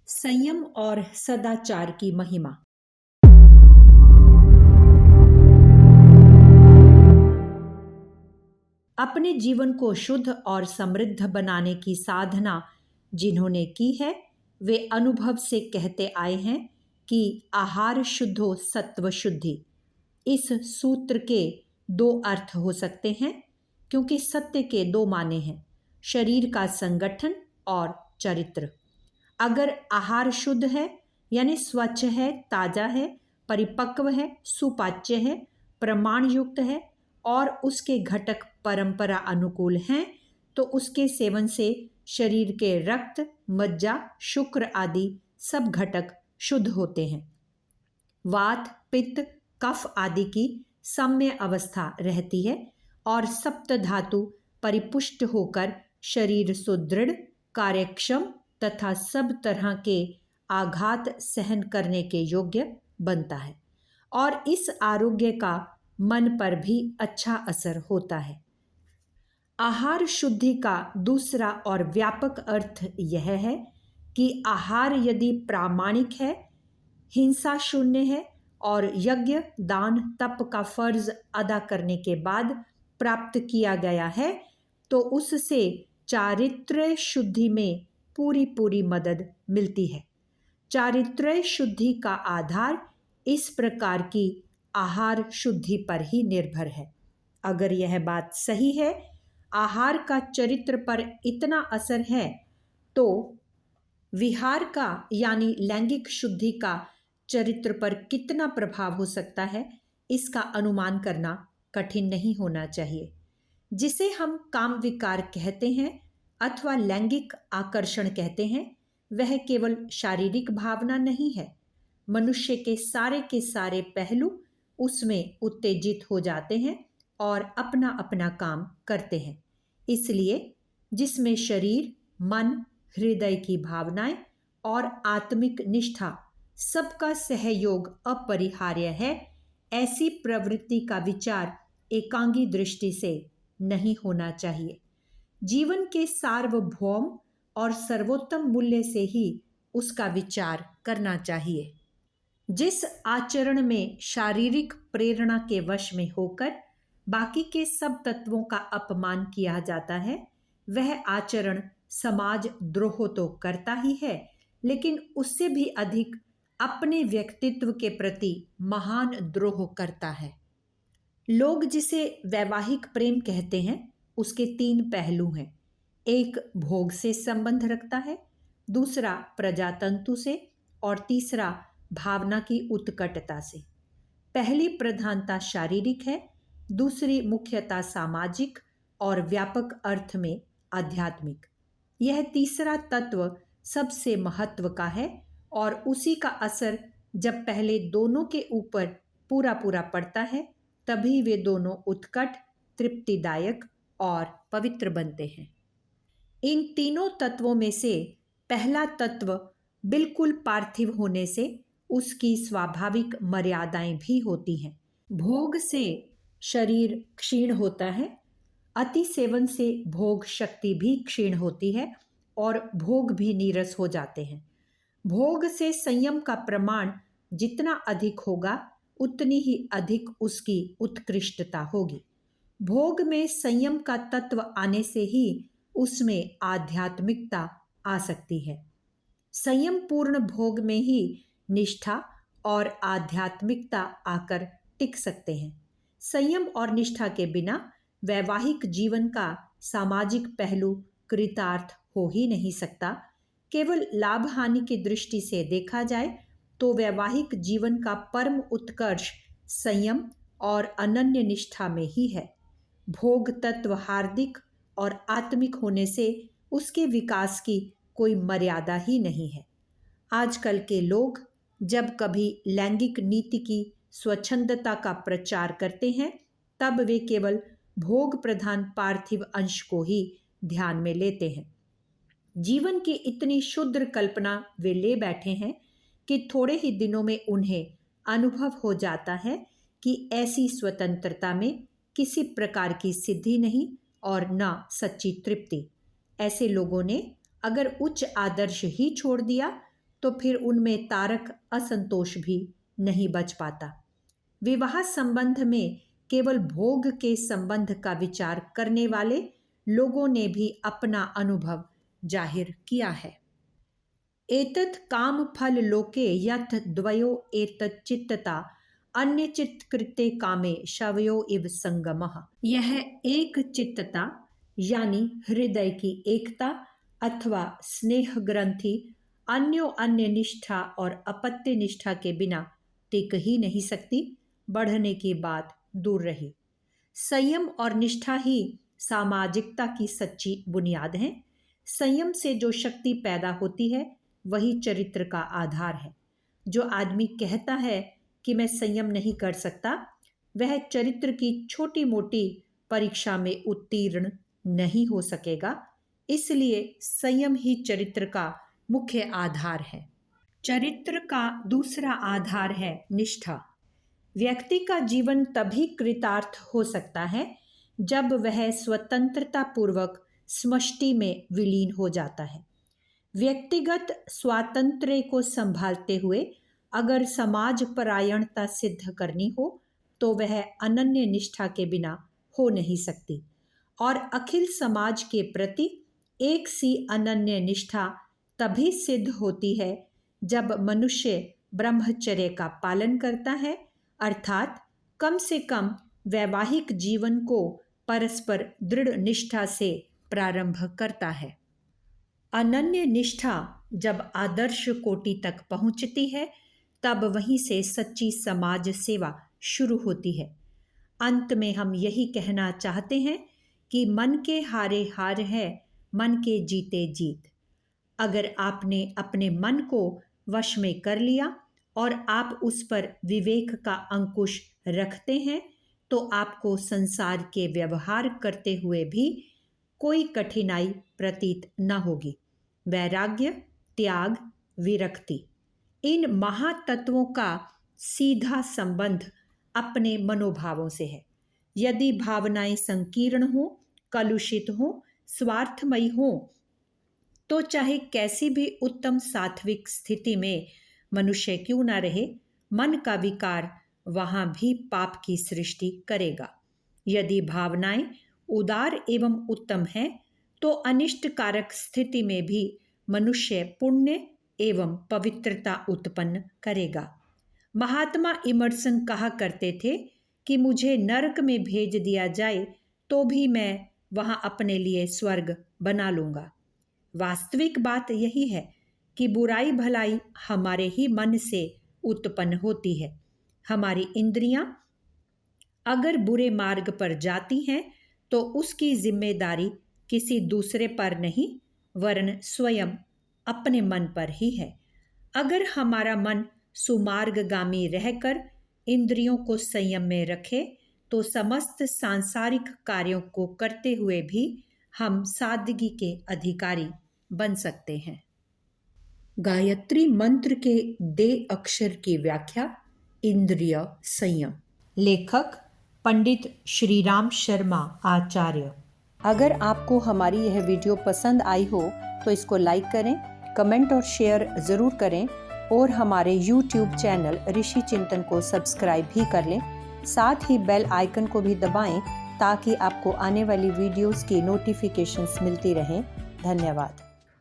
संयम और सदाचार की महिमा। अपने जीवन को शुद्ध और समृद्ध बनाने की साधना जिन्होंने की है, वे अनुभव से कहते आए हैं कि आहार शुद्धो सत्व शुद्धि। इस सूत्र के दो अर्थ हो सकते हैं, क्योंकि सत्य के दो माने हैं: शरीर का संगठन और चरित्र। अगर आहार शुद्ध है, यानी स्वच्छ है, ताजा है, परिपक्व है, सुपाच्य है, प्रमाण युक्त है और उसके घटक परंपरा अनुकूल हैं, तो उसके सेवन से शरीर के रक्त, मज्जा, शुक्र आदि सब घटक शुद्ध होते हैं। वात, पित्त, कफ आदि की सम्य अवस्था रहती है और सप्त धातु परिपुष्ट होकर शरीर सुदृढ़, कार्यक्षम तथा सब तरह के आघात सहन करने के योग्य बनता है और इस आरोग्य का मन पर भी अच्छा असर होता है। आहार शुद्धि का दूसरा और व्यापक अर्थ यह है कि आहार यदि प्रामाणिक है, हिंसा शून्य है और यज्ञ, दान, तप का फर्ज अदा करने के बाद प्राप्त किया गया है, तो उससे चारित्र्य शुद्धि में पूरी मदद मिलती है। चारित्र्य शुद्धि का आधार इस प्रकार की आहार शुद्धि पर ही निर्भर है। अगर यह बात सही है, आहार का चरित्र पर इतना असर है, तो विहार का यानी लैंगिक शुद्धि का चरित्र पर कितना प्रभाव हो सकता है, इसका अनुमान करना कठिन नहीं होना चाहिए। जिसे हम काम विकार कहते हैं अथवा लैंगिक आकर्षण कहते हैं, वह केवल शारीरिक भावना नहीं है। मनुष्य के सारे पहलू उसमें उत्तेजित हो जाते हैं और अपना अपना काम करते हैं। इसलिए जिसमें शरीर, मन, हृदय की भावनाएं और आत्मिक निष्ठा सबका सहयोग अपरिहार्य है, ऐसी प्रवृत्ति का विचार एकांगी दृष्टि से नहीं होना चाहिए। जीवन के सार्वभौम और सर्वोत्तम मूल्य से ही उसका विचार करना चाहिए। जिस आचरण में शारीरिक प्रेरणा के वश में होकर बाकी के सब तत्वों का अपमान किया जाता है, वह आचरण समाज द्रोह तो करता ही है, लेकिन उससे भी अधिक अपने व्यक्तित्व के प्रति महान द्रोह करता है। लोग जिसे वैवाहिक प्रेम कहते हैं, उसके तीन पहलू हैं। एक भोग से संबंध रखता है, दूसरा प्रजातंतु से और तीसरा भावना की उत्कटता से। पहली प्रधानता शारीरिक है, दूसरी मुख्यतः सामाजिक और व्यापक अर्थ में आध्यात्मिक। यह तीसरा तत्व सबसे महत्व का है और उसी का असर जब पहले दोनों के ऊपर पूरा पड़ता है, तभी वे दोनों उत्कट, तृप्तिदायक और पवित्र बनते हैं। इन तीनों तत्वों में से पहला तत्व बिल्कुल पार्थिव होने से उसकी स्वाभाविक मर्यादाएं भी होती हैं। भोग से शरीर क्षीण होता है, अति सेवन से भोग शक्ति भी क्षीण होती है और भोग भी नीरस हो जाते हैं। भोग से संयम का प्रमाण जितना अधिक होगा, उतनी ही अधिक उसकी उत्कृष्टता होगी। भोग में संयम का तत्व आने से ही उसमें आध्यात्मिकता आ सकती है। संयम पूर्ण भोग में ही निष्ठा और आध्यात्मिकता आकर टिक सकते हैं। संयम और निष्ठा के बिना वैवाहिक जीवन का सामाजिक पहलू कृतार्थ हो ही नहीं सकता। केवल लाभ हानि की दृष्टि से देखा जाए तो वैवाहिक जीवन का परम उत्कर्ष संयम और अनन्य निष्ठा में ही है। भोग तत्व हार्दिक और आत्मिक होने से उसके विकास की कोई मर्यादा ही नहीं है। आजकल के लोग जब कभी लैंगिक नीति की स्वच्छंदता का प्रचार करते हैं, तब वे केवल भोग प्रधान पार्थिव अंश को ही ध्यान में लेते हैं। जीवन की इतनी शुद्ध कल्पना वे ले बैठे हैं कि थोड़े ही दिनों में उन्हें अनुभव हो जाता है कि ऐसी स्वतंत्रता में किसी प्रकार की सिद्धि नहीं और न सच्ची तृप्ति। ऐसे लोगों ने अगर उच्च आदर्श ही छोड़ दिया तो फिर उनमें तारक असंतोष भी नहीं बच पाता। विवाह संबंध में केवल भोग के संबंध का विचार करने वाले लोगों ने भी अपना अनुभव जाहिर किया है। एतत् काम फल लोके यथ द्वयो एतत् चित्तता अन्य चित्त कृते कामे शवयो इव संगमः। यह एक चित्तता यानी हृदय की एकता अथवा स्नेह ग्रंथि अन्य निष्ठा और अपत्य निष्ठा के बिना टिक ही नहीं सकती, बढ़ने की बात दूर रही। संयम और निष्ठा ही सामाजिकता की सच्ची बुनियाद है। संयम से जो शक्ति पैदा होती है वही चरित्र का आधार है। जो आदमी कहता है कि मैं संयम नहीं कर सकता, वह चरित्र की छोटी मोटी परीक्षा में उत्तीर्ण नहीं हो सकेगा। इसलिए संयम ही चरित्र का मुख्य आधार है। चरित्र का दूसरा आधार है निष्ठा। व्यक्ति का जीवन तभी कृतार्थ हो सकता है जब वह स्वतंत्रता पूर्वक समष्टि में विलीन हो जाता है। व्यक्तिगत स्वातंत्र्य को संभालते हुए अगर समाज परायणता सिद्ध करनी हो तो वह अनन्य निष्ठा के बिना हो नहीं सकती, और अखिल समाज के प्रति एक सी अनन्य निष्ठा तभी सिद्ध होती है जब मनुष्य ब्रह्मचर्य का पालन करता है, अर्थात कम से कम वैवाहिक जीवन को परस्पर दृढ़ निष्ठा से प्रारंभ करता है। अनन्य निष्ठा जब आदर्श कोटि तक पहुंचती है तब वहीं से सच्ची समाज सेवा शुरू होती है। अंत में हम यही कहना चाहते हैं कि मन के हारे हार है, मन के जीते जीत। अगर आपने अपने मन को वश में कर लिया और आप उस पर विवेक का अंकुश रखते हैं तो आपको संसार के व्यवहार करते हुए भी कोई कठिनाई प्रतीत न होगी। वैराग्य, त्याग, विरक्ति, इन महातत्वों का सीधा संबंध अपने मनोभावों से है। यदि भावनाएं संकीर्ण हो, कलुषित हो, स्वार्थमयी हो तो चाहे कैसी भी उत्तम सात्विक स्थिति में मनुष्य क्यों न रहे, मन का विकार वहां भी पाप की सृष्टि करेगा। यदि भावनाएं उदार एवं उत्तम हैं तो अनिष्टकारक स्थिति में भी मनुष्य पुण्य एवं पवित्रता उत्पन्न करेगा। महात्मा इमर्सन कहा करते थे कि मुझे नरक में भेज दिया जाए तो भी मैं वहां अपने लिए स्वर्ग बना लूंगा। वास्तविक बात यही है कि बुराई भलाई हमारे ही मन से उत्पन्न होती है। हमारी इंद्रियां अगर बुरे मार्ग पर जाती हैं तो उसकी जिम्मेदारी किसी दूसरे पर नहीं वरन स्वयं अपने मन पर ही है। अगर हमारा मन सुमार्गगामी रहकर इंद्रियों को संयम में रखे तो समस्त सांसारिक कार्यों को करते हुए भी हम सादगी के अधिकारी बन सकते हैं। गायत्री मंत्र के दे अक्षर की व्याख्या इंद्रिय संयम। लेखक पंडित श्रीराम शर्मा आचार्य। अगर आपको हमारी यह वीडियो पसंद आई हो तो इसको लाइक करें, कमेंट और शेयर ज़रूर करें और हमारे YouTube चैनल ऋषि चिंतन को सब्सक्राइब भी कर लें। साथ ही बेल आइकन को भी दबाएं ताकि आपको आने वाली वीडियोस की नोटिफिकेशंस मिलती रहें। धन्यवाद।